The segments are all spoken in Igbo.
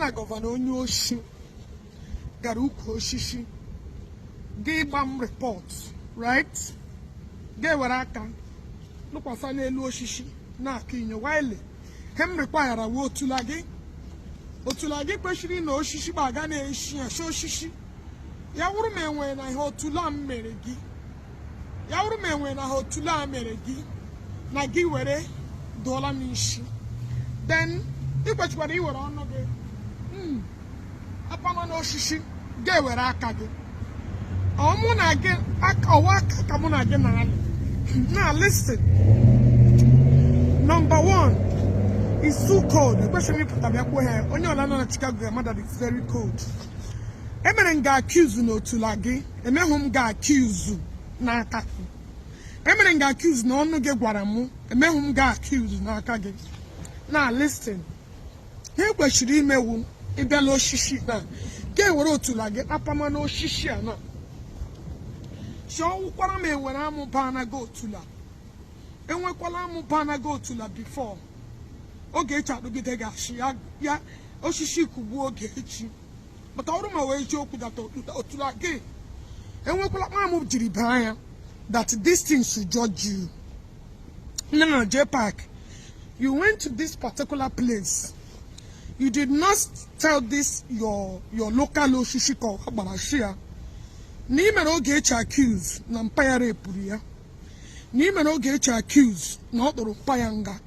na gọvanọ onye oshi gara ukwu oshishi ga-ịgba m report, right? Ga-ewere aka nụkwasa n'elu oshishi na-akụ inyo wile hem rekwayara we otula gị kwesịrị na oshishi gbaga na-eshi asha oshishi ya wụrụ m enwe na ihe otula m mere gị na gị were dụọla m isi, then ị kwechikwara iwere ọnụ gị apama na oshishi ga-ewere aka gị ọmụ na gị ọwa aka ka mụ na gị na-alụ. Now listen, number one is too cold. Especially put them here. Only all na Chicago, mother is very cold. Emere nga accuse no tulagi. Emehum ga accuse na aka. Emere nga accuse no onu ge gwaramu. Emehum ga accuse na aka ge. Now listen. He kweshiri imewu ibelo shishi na. Ge were otulagi apama no shishi na. So kwara me were amu bana go tula. Enwe kwala amu bana go tula before. Ogechi adugide gashi ya oshishi kubu Ogechi. But I don't know where you that otula ge. Enwe kwala amu jiri banya that this thing should judge you. Now Jpac, you went to this particular place. You did not tell this your local oshishi called Habarashia. N'ime na Ogechi accused na mpaghara epuru ya. N'ime na Ogechi accused na ọ tụrụ mpaya nga.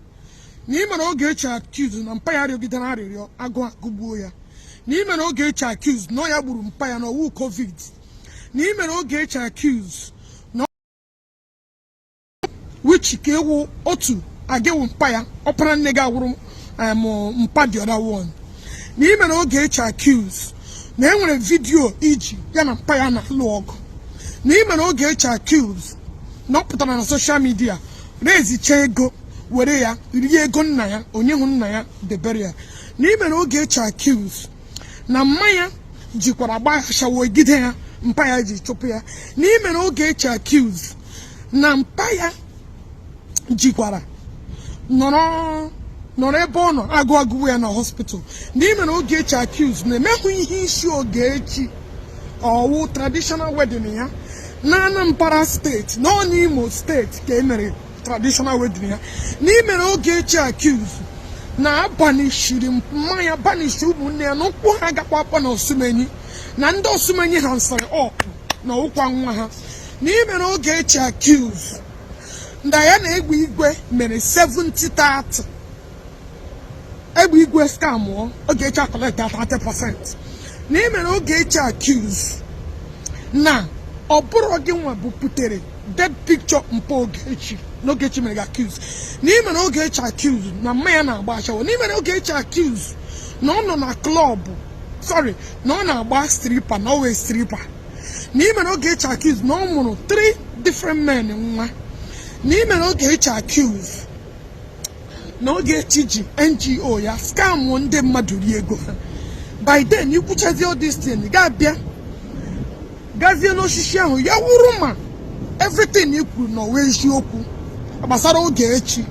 N'ime na Ogechi accused na mpaghara ogide na arịrịọ agụ agụgbuo ya. N'ime na Ogechi accused na ya gburu mpaya na owu COVID. N'ime na Ogechi accused na which ka ewu otu agewu mpaya ọpara nne ga awụrụ mpa the other one. N'ime na Ogechi accused na enwere video iji ya na mpaya na alụ ọgụ. N'ime na Ogechi accused na ọpụtara na social media na-ezicha ego were ya rie ego nna ya onye hụ nna ya debere ya. N'ime na Ogechi accused na mmanya jikwara gbashawo egide ya mpaya ji chụpụ ya. N'ime na Ogechi accused na mpaya jikwara nọrọ ebe ọ nọ agụ ya na hospital. N'ime na Ogechi accused na emeghụ ihe isi Ogechi ọwụ traditional wedding ya na Anambra steeti na n'Imo steeti ka emere traditional wedding ya. N'ime na Ogechi accused na abanishiri mmanya banishi ụmụnne ya n'ụkwụ ha gakwa akpọ na Osumenyi na ndị Osumenyi ha nsara ọkụ na ụkwa nwa ha. N'ime na Ogechi accused na ya na egbe igwe mere 70-30. Egbe igwe scam Ogechi collect 30%. N'ime na Ogechi accused na ọ bụrụ gị nwa buputere dead picture mpa Ogechi na Ogechi mere accused. N'ime na Ogechi accused na mmanya na-agba ashawo. N'ime na Ogechi accused na ọ nọ na club, na ọ na-agba stripper na always stripper. N'ime na Ogechi accused na ọ mụrụ 3 different men nwa. N'ime na Ogechi accused na Ogechi ji NGO ya scam ndị mmadụ rie ego ha. By then you kwuchazi all this thing ga-abịa gazie n'oshishi ahụ ya wụrụ ma everything you kwuru na ọwa eziokwu gbasara Ogechi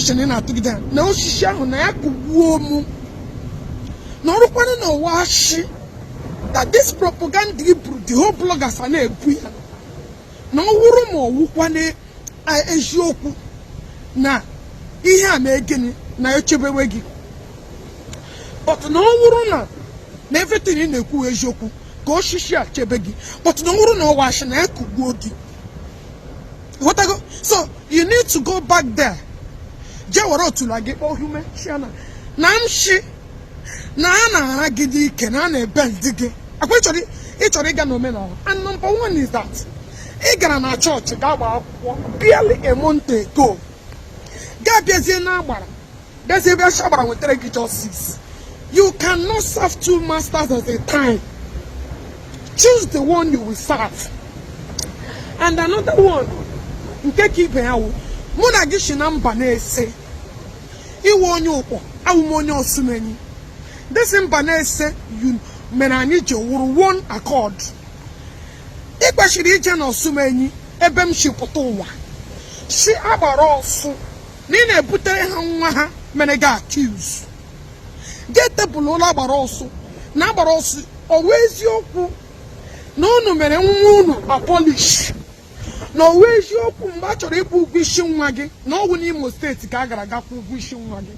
chere na-atụgide na oshishi ahụ na ya kugbuo mụ na ọrụkwana na ọwa ashi that this propaganda Igbo the whole bloggers a na-ebu ya na ọ wụrụ ma ọwụkwa na eziokwu na ihe a na-egeni na echebewe gị. But na ọ wụrụ na everything ị na-ekwu eziokwu ka oshishi a chebe gị. But na ọ wụrụ na ọwa ashi na ya kugbuo gị. So you need to go back there. Je were otula gị ohume shiana na mshi na a na-ara gị dị ike na a na-ebe ndị gị. Akwa ịchọrọ ịga n'omenala. And number one is that ị gara na chọọchị ga-agba akwụkwọ barely a month ago. Ga-abịazie na agbara gazie ebe agbara nwetara gị justice. You cannot serve 2 masters at a time. Choose the one you will serve. And another one, nke ka ibe ya wụ mụ na gị shi na mba na-ese iwe onye ụkpọ awụ m onye Osumenyi. This mba na-ese mere anyị ji wụrụ one accord. Ị kwesịrị ije na Osumenyi ebe m shipụta ụwa shi agbara ọsụ na ị na-ebutere ha nwa ha mere gị accuse. get tebụl ụlọ agbara ọsọ na agbara ọsọ ọwa eziokwu na unu mere nwa unu apolish na ọwa eziokwu mgbe a chọrọ ịkwụ ụgwọ isi nwa gị na ọgwụ n'Imo steeti ka a gara aga kwụ ụgwọ isi nwa gị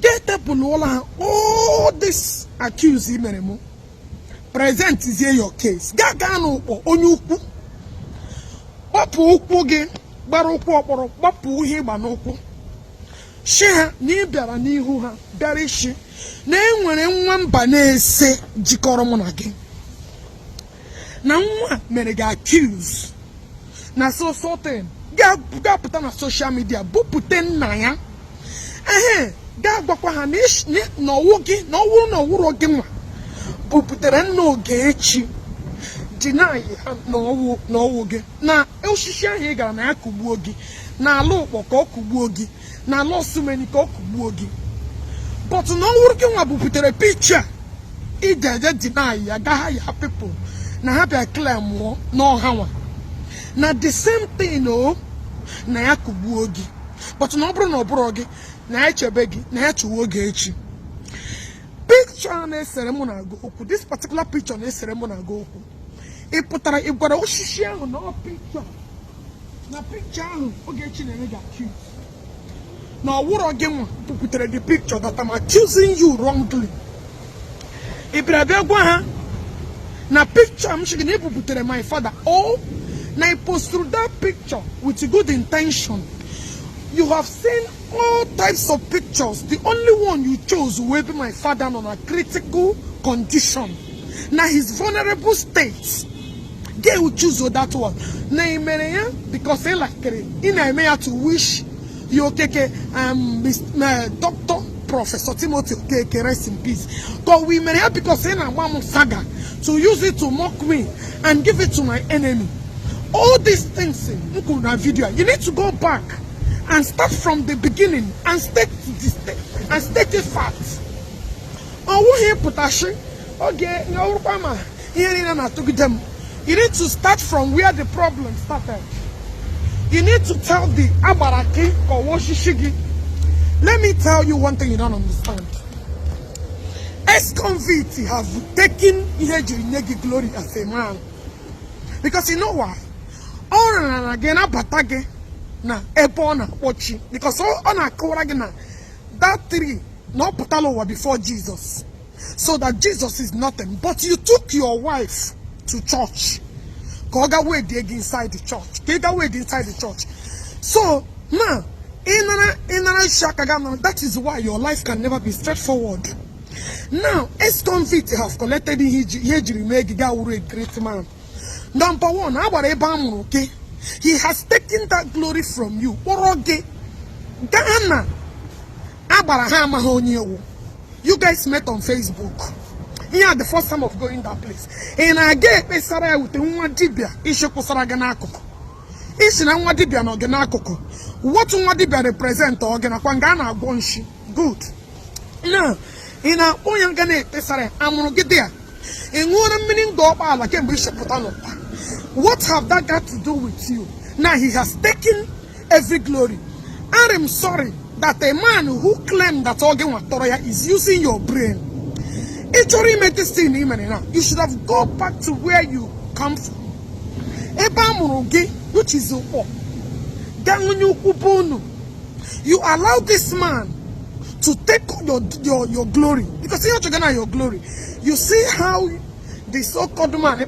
get tebụl ụlọ ha all this accuse mere mụ present your case gaa n'ụkpọ onye ukwu gbapụ ụkwụ gị gbara ụkwụ ọkpọrọ gbapụ ihe ịgba n'ụkwụ shi ha na ị bịara n'ihu ha bịara ishi na enwere nwa mba na-ese jikọrọ mụ na gị na nwa mere gị accuse na so certain ga-apụta na social media bupute nna ya ga-agwakwa ha na ọwụ gị na ọwụrụ na ọwụrụ gị nwa buputere nna Ogechi deny ha na ọwụ gị na osisi ahụ ị gara na ya kụgbuo gị na ala ụkpọ ka ọ kụgbuo gị na ala osumeni ka ọ kụgbuo gị but na ọwụrụ gị nwa buputere picture ije eje deny ya gaha ya people na ha bịa claim mụọ n'ọha nwa na the same thing o na ya kụgbuo gị but na ọ bụrụ na ọ bụrụ gị na ya chebe gị na ya chụwa Ogechi picture na-esere mụ na-agụ okwu this particular picture na-esere mụ na-agụ okwu ị pụtara ị gwara osisi ahụ na picture ahụ Ogechi na-eme gị accuse na ọwụrọ gị nwa buputere the picture that I'm accusing you wrongly ị bịara bịa gwa ha na picture m shigị na ị buputere my father or na ị posturu that picture with good intention. You have seen all types of pictures. The only one you chose will be my father on a critical condition. Now his vulnerable state. They will choose that one. Now because they like it. In to wish you Okeke Dr. Professor Timothy Okeke rest in peace. Because we may have because in a mom saga to use it to mock me and give it to my enemy. All these things in video. You need to go back and start from the beginning and state it facts. You need to start from where the problem started. You need to tell the Abaraki or Washishigi. Let me tell you one thing you don't understand. Ex-convicts have taken Ihejiri glory as a man. Because you know why? All and again, Abatage. Na ebona watching because all on a that three no patalo before Jesus, so that Jesus is nothing. But you took your wife to church. Koga wait inside the church. Koga wait inside the church. So now that is why your life can never be straightforward. Now ex-convict have collected Ihejiri Megiga, a great man. Number one, okay. He has taken that glory from you. Ghana. You guys met on Facebook. Here the first time of going that place. And I get a Sarah with one dibia. Ishoku Saraganako. Ishina one dibia no Ganako. What one dibia represent or Ganakwangana Gonshi. Good. Now, in our own Gane, Sarah, I'm gonna get there. In one meaning go up like a bishop. What have that got to do with you? Now he has taken every glory. I am sorry that a man who claimed that Ogen Watoria is using your brain. You should have gone back to where you come from. Which is you allow this man to take your glory. Because you're not your glory. You see how the so-called man,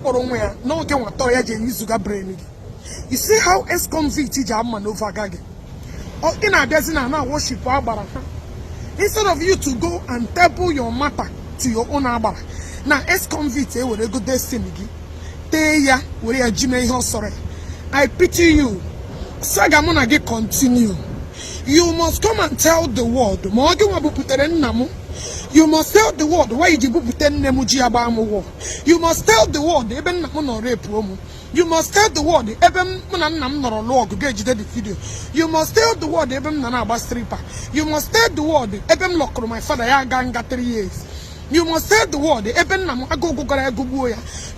you see how ex-convict man over Gage. Or in a dozen now worship Abara. Instead of you to go and table your matter to your own Abara. Now ex-convict will go destiny. Teya will a Jimmy sorry. I pity you. Sagamona get continue. You must come and tell the world. You must tell the world why you put You must tell the world even no rape. You must tell the world even the video. You must tell the world even nana stripper. You must tell the world even lock my father ganga 3 years. You must tell the world even nam agogo.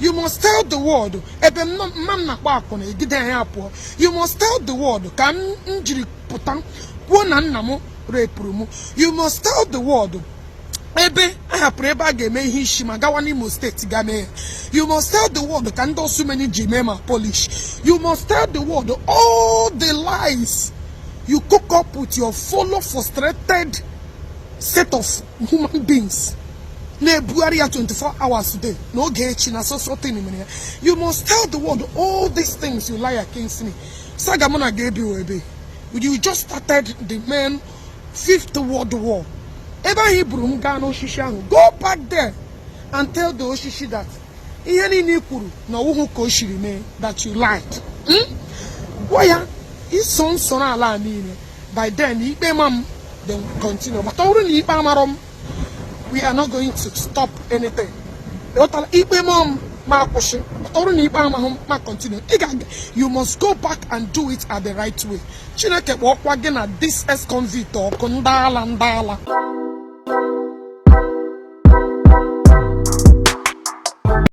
You must tell the world even mamna bakone gidan. You must tell the world can injury putan one namo rape. You must tell the world ebe ahapụrụ ebe a ga-eme ihe isi ma gawa n'Imo State ga mee. You must tell the world ka ndị osu many Jimema polish. You must tell the world all the lies you cook up with your follow frustrated set of human beings. Na-ebugharị 24 hours today. No Ogechi na so thing in here. You must tell the world all these things you lie against me. Sagamona Gabi Webe. You just started the main 5th World War. Eba Hebrew Mgano Shishangu. Go back there and tell the Oshishi that Iyani Nikuru na Uhu Koshirime that you lied. Why his son ala nini. By then Ipemam then continue. But already Ipamarom, we are not going to stop anything. Ipemam you must go back and do it at the right way. Chineke walk again at this ex-convict or Kundala.